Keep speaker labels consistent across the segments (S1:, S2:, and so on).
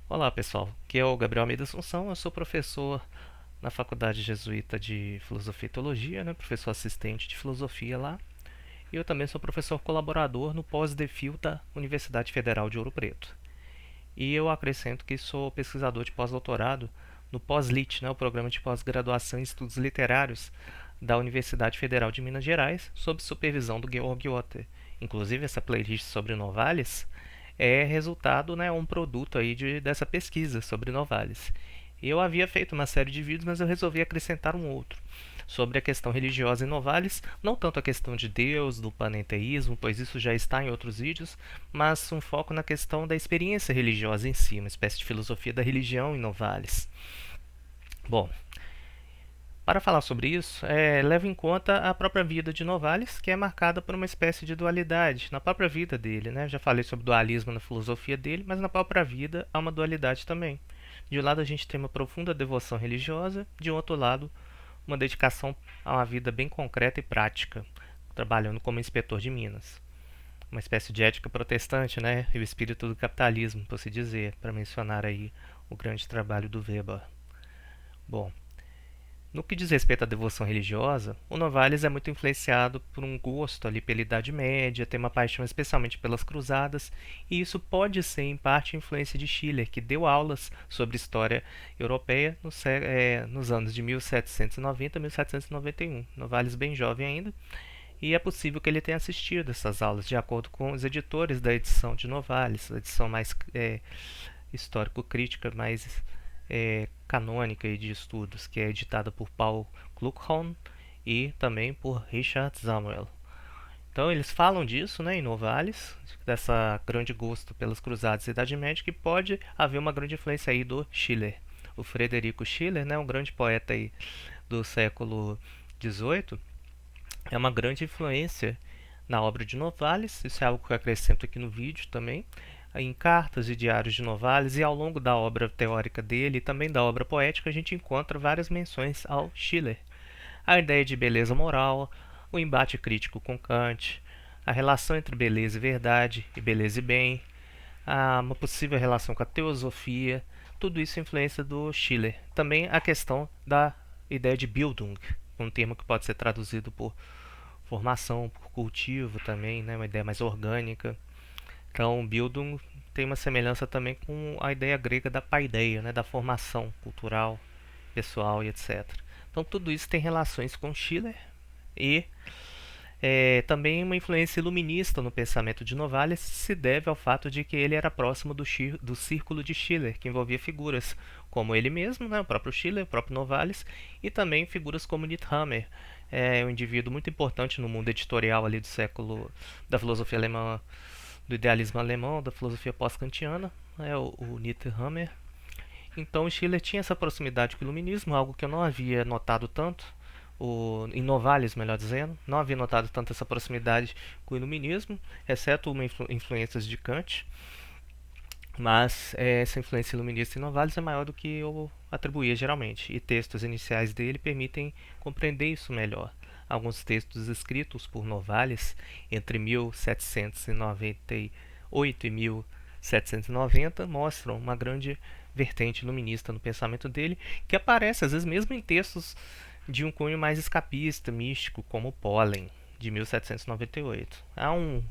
S1: Olá pessoal, aqui é o Gabriel Almeida Assunção, eu sou professor na Faculdade Jesuíta de Filosofia e Teologia, professor assistente de filosofia lá, e eu também sou professor colaborador no pós-DPhil da Universidade Federal de Ouro Preto. E eu acrescento que sou pesquisador de pós-doutorado no POSLIT, o Programa de Pós-Graduação em Estudos Literários da Universidade Federal de Minas Gerais, sob supervisão do Georg Otter. Inclusive, essa playlist sobre Novalis é resultado, um produto aí dessa pesquisa sobre Novalis. Eu havia feito uma série de vídeos, mas eu resolvi acrescentar um outro sobre a questão religiosa em Novalis, não tanto a questão de Deus, do panenteísmo, pois isso já está em outros vídeos, mas um foco na questão da experiência religiosa em si, uma espécie de filosofia da religião em Novalis. Bom, para falar sobre isso, leva em conta a própria vida de Novalis, que é marcada por uma espécie de dualidade na própria vida dele. Já falei sobre dualismo na filosofia dele, mas na própria vida há uma dualidade também. De um lado a gente tem uma profunda devoção religiosa, de outro lado uma dedicação a uma vida bem concreta e prática, trabalhando como inspetor de minas. Uma espécie de ética protestante, e o espírito do capitalismo, por se dizer, para mencionar aí o grande trabalho do Weber. Bom, no que diz respeito à devoção religiosa, o Novalis é muito influenciado por um gosto ali pela Idade Média, tem uma paixão especialmente pelas cruzadas, e isso pode ser em parte influência de Schiller, que deu aulas sobre história europeia nos anos de 1790 a 1791. Novalis bem jovem ainda, e é possível que ele tenha assistido essas aulas, de acordo com os editores da edição de Novalis, a edição mais histórico-crítica, mais canônica e de estudos, que é editada por Paul Kluckhohn e também por Richard Samuel. Então eles falam disso, em Novalis, dessa grande gosto pelas cruzadas da Idade Média, que pode haver uma grande influência aí do Schiller. O Frederico Schiller, um grande poeta aí do século XVIII, é uma grande influência na obra de Novalis. Isso é algo que eu acrescento aqui no vídeo também, em cartas e diários de Novalis, e ao longo da obra teórica dele e também da obra poética a gente encontra várias menções ao Schiller. A ideia de beleza moral, o embate crítico com Kant, a relação entre beleza e verdade e beleza e bem, uma possível relação com a teosofia, tudo isso é influência do Schiller. Também a questão da ideia de Bildung, um termo que pode ser traduzido por formação, por cultivo também, uma ideia mais orgânica. Então, Bildung tem uma semelhança também com a ideia grega da paideia, da formação cultural, pessoal e etc. Então, tudo isso tem relações com Schiller e também uma influência iluminista no pensamento de Novalis se deve ao fato de que ele era próximo do círculo de Schiller, que envolvia figuras como ele mesmo, o próprio Schiller, o próprio Novalis, e também figuras como Niethammer, um indivíduo muito importante no mundo editorial ali do século da filosofia alemã, do idealismo alemão, da filosofia pós-kantiana, o Niethammer. Então o Schiller tinha essa proximidade com o iluminismo, algo que eu não havia notado tanto, em Novalis, melhor dizendo, não havia notado tanto essa proximidade com o iluminismo, exceto uma influências de Kant, mas essa influência iluminista em Novalis é maior do que eu atribuía geralmente, e textos iniciais dele permitem compreender isso melhor. Alguns textos escritos por Novalis entre 1798 e 1790 mostram uma grande vertente iluminista no pensamento dele, que aparece às vezes mesmo em textos de um cunho mais escapista, místico, como Pólen, de 1798. Há um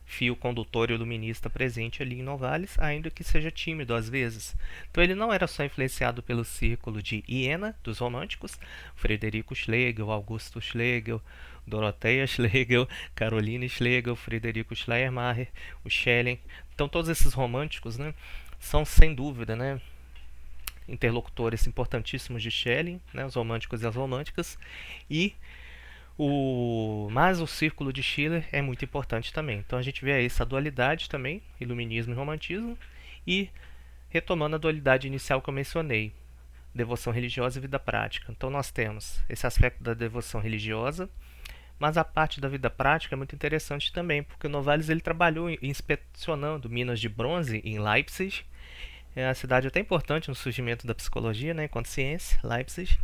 S1: fio condutor iluminista presente ali em Novalis, ainda que seja tímido às vezes. Então ele não era só influenciado pelo círculo de Iena, dos românticos, Frederico Schlegel, Augusto Schlegel, Dorothea Schlegel, Caroline Schlegel, Frederico Schleiermacher, o Schelling. Então todos esses românticos, são sem dúvida, interlocutores importantíssimos de Schelling, os românticos e as românticas, e mas o círculo de Schiller é muito importante também. Então a gente vê aí essa dualidade também, iluminismo e romantismo, e retomando a dualidade inicial que eu mencionei, devoção religiosa e vida prática. Então nós temos esse aspecto da devoção religiosa, mas a parte da vida prática é muito interessante também, porque o Novalis ele trabalhou inspecionando minas de bronze em Leipzig, é uma cidade até importante no surgimento da psicologia, enquanto ciência, Leipzig,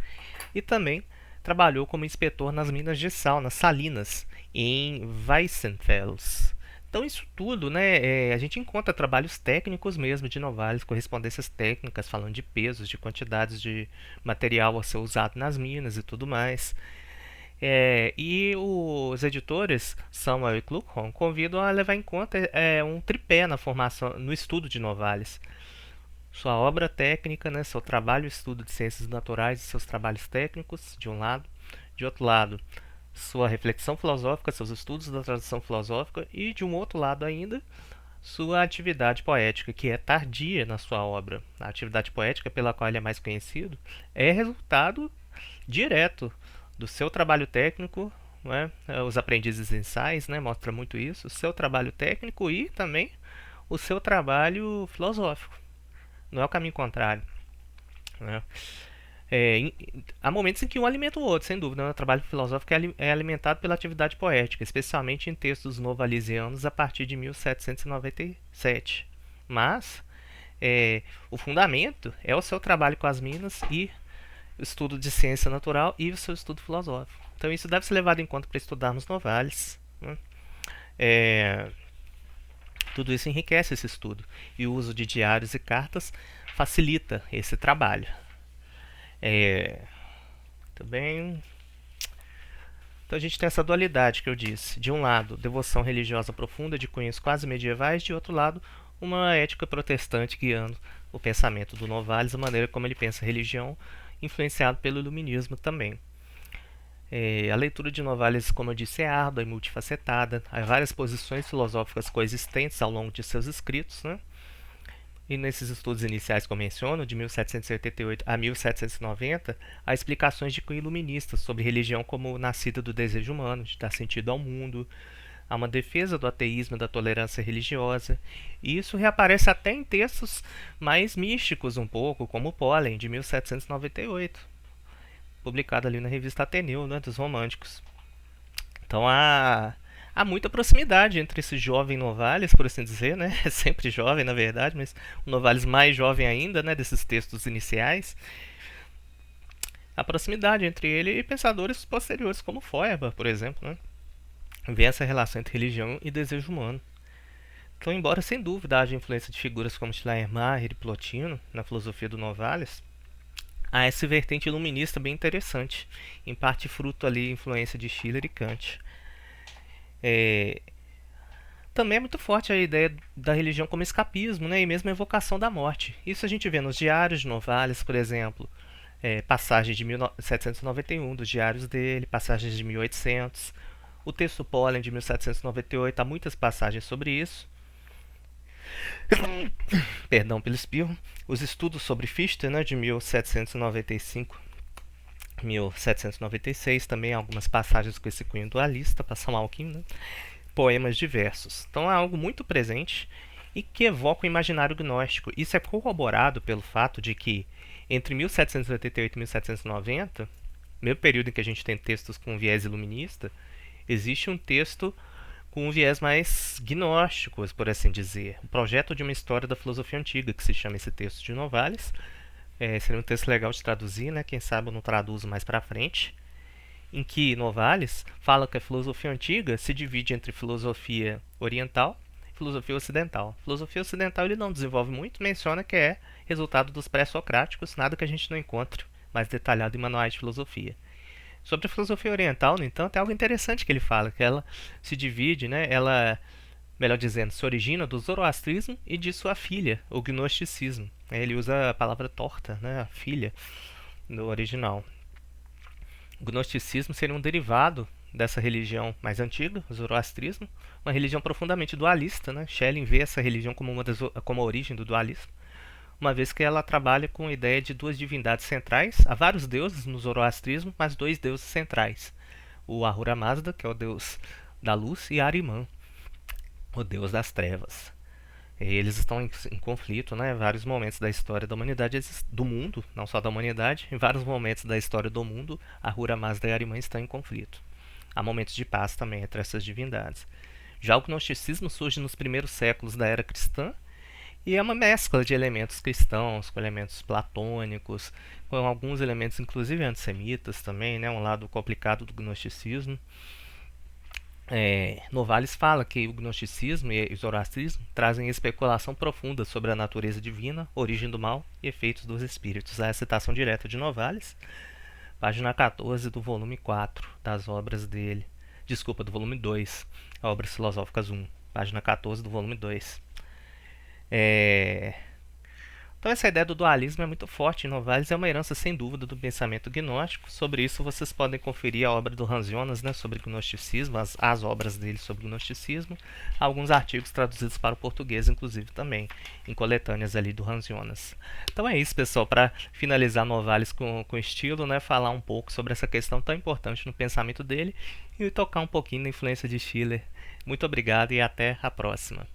S1: e também trabalhou como inspetor nas minas de sal, nas salinas, em Weissenfels. Então isso tudo, né, a gente encontra trabalhos técnicos mesmo de Novalis, correspondências técnicas falando de pesos, de quantidades de material a ser usado nas minas e tudo mais. E os editores, Samuel e Kluckhohn, convidam a levar em conta um tripé na formação, no estudo de Novalis. Sua obra técnica, né, seu trabalho e estudo de ciências naturais e seus trabalhos técnicos, de um lado. De outro lado, sua reflexão filosófica, seus estudos da tradição filosófica. E, de um outro lado ainda, sua atividade poética, que é tardia na sua obra. A atividade poética pela qual ele é mais conhecido é resultado direto do seu trabalho técnico, né? Os aprendizes ensaios, né, mostra muito isso, o seu trabalho técnico e também o seu trabalho filosófico. Não é o caminho contrário. Né? Há momentos em que um alimenta o outro, sem dúvida. Né? O trabalho filosófico é alimentado pela atividade poética, especialmente em textos novalisianos a partir de 1797. Mas o fundamento é o seu trabalho com as minas e o estudo de ciência natural e o seu estudo filosófico. Então isso deve ser levado em conta para estudarmos Novalis. Né? É, tudo isso enriquece esse estudo e o uso de diários e cartas facilita esse trabalho. Também então a gente tem essa dualidade que eu disse. De um lado, devoção religiosa profunda de cunhos quase medievais, de outro lado, uma ética protestante guiando o pensamento do Novalis, a maneira como ele pensa a religião, influenciado pelo iluminismo também. A leitura de Novalis, como eu disse, é árdua e multifacetada. Há várias posições filosóficas coexistentes ao longo de seus escritos, né? E nesses estudos iniciais que eu menciono, de 1788 a 1790, há explicações de cunho iluminista sobre religião como nascida do desejo humano de dar sentido ao mundo. Há uma defesa do ateísmo e da tolerância religiosa. E isso reaparece até em textos mais místicos um pouco, como o Pólen, de 1798, publicado ali na revista Ateneu, né, dos Românticos. Então há muita proximidade entre esse jovem Novalis, por assim dizer, né? É sempre jovem, na verdade, mas o Novalis mais jovem ainda, né? Desses textos iniciais. A proximidade entre ele e pensadores posteriores, como Feuerbach, por exemplo, né? Vê essa relação entre religião e desejo humano. Então, embora sem dúvida haja influência de figuras como Schleiermacher e Plotino na filosofia do Novalis, há essa vertente iluminista bem interessante, em parte fruto ali influência de Schiller e Kant. Também é muito forte a ideia da religião como escapismo, né, e mesmo a evocação da morte. Isso a gente vê nos diários de Novalis, por exemplo, passagens de 1791 dos diários dele, passagens de 1800, o texto Pólen de 1798, há muitas passagens sobre isso. Perdão pelo espirro. Os estudos sobre Fichte, né, de 1795 1796, também algumas passagens com esse cunho dualista, passam Alckmin, né? Poemas diversos. Então é algo muito presente e que evoca o imaginário gnóstico. Isso é corroborado pelo fato de que entre 1788 e 1790, mesmo período em que a gente tem textos com viés iluminista, existe um texto com um viés mais gnóstico, por assim dizer. O projeto de uma história da filosofia antiga, que se chama esse texto de Novalis. Seria um texto legal de traduzir, né? Quem sabe eu não traduzo mais para frente. Em que Novalis fala que a filosofia antiga se divide entre filosofia oriental e filosofia ocidental. Filosofia ocidental ele não desenvolve muito, menciona que é resultado dos pré-socráticos, nada que a gente não encontre mais detalhado em manuais de filosofia. Sobre a filosofia oriental, no entanto, é algo interessante que ele fala, que ela se divide, né? Ela, melhor dizendo, se origina do zoroastrismo e de sua filha, o gnosticismo. Ele usa a palavra torta, né? A filha, no original. O gnosticismo seria um derivado dessa religião mais antiga, o zoroastrismo, uma religião profundamente dualista. Né? Schelling vê essa religião como a origem do dualismo, uma vez que ela trabalha com a ideia de duas divindades centrais. Há vários deuses no zoroastrismo, mas dois deuses centrais. O Ahura Mazda, que é o deus da luz, e Ahriman, o deus das trevas. Eles estão em conflito, né? Em vários momentos da história da humanidade, do mundo, não só da humanidade, em vários momentos da história do mundo, Ahura Mazda e Ahriman estão em conflito. Há momentos de paz também entre essas divindades. Já o gnosticismo surge nos primeiros séculos da era cristã e é uma mescla de elementos cristãos com elementos platônicos, com alguns elementos inclusive antissemitas também, né? Um lado complicado do gnosticismo. Novalis fala que o gnosticismo e o zoroastrismo trazem especulação profunda sobre a natureza divina, origem do mal e efeitos dos espíritos. A citação direta de Novalis, página 14 do volume 4 das obras dele. Desculpa, do volume 2, Obras Filosóficas 1, página 14 do volume 2. Então essa ideia do dualismo é muito forte em Novalis, é uma herança sem dúvida do pensamento gnóstico. Sobre isso vocês podem conferir a obra do Hans Jonas, né, sobre gnosticismo, as obras dele sobre gnosticismo, alguns artigos traduzidos para o português, inclusive também, em coletâneas ali do Hans Jonas. Então é isso, pessoal, para finalizar Novalis com estilo, né, falar um pouco sobre essa questão tão importante no pensamento dele e tocar um pouquinho na influência de Schiller. Muito obrigado e até a próxima.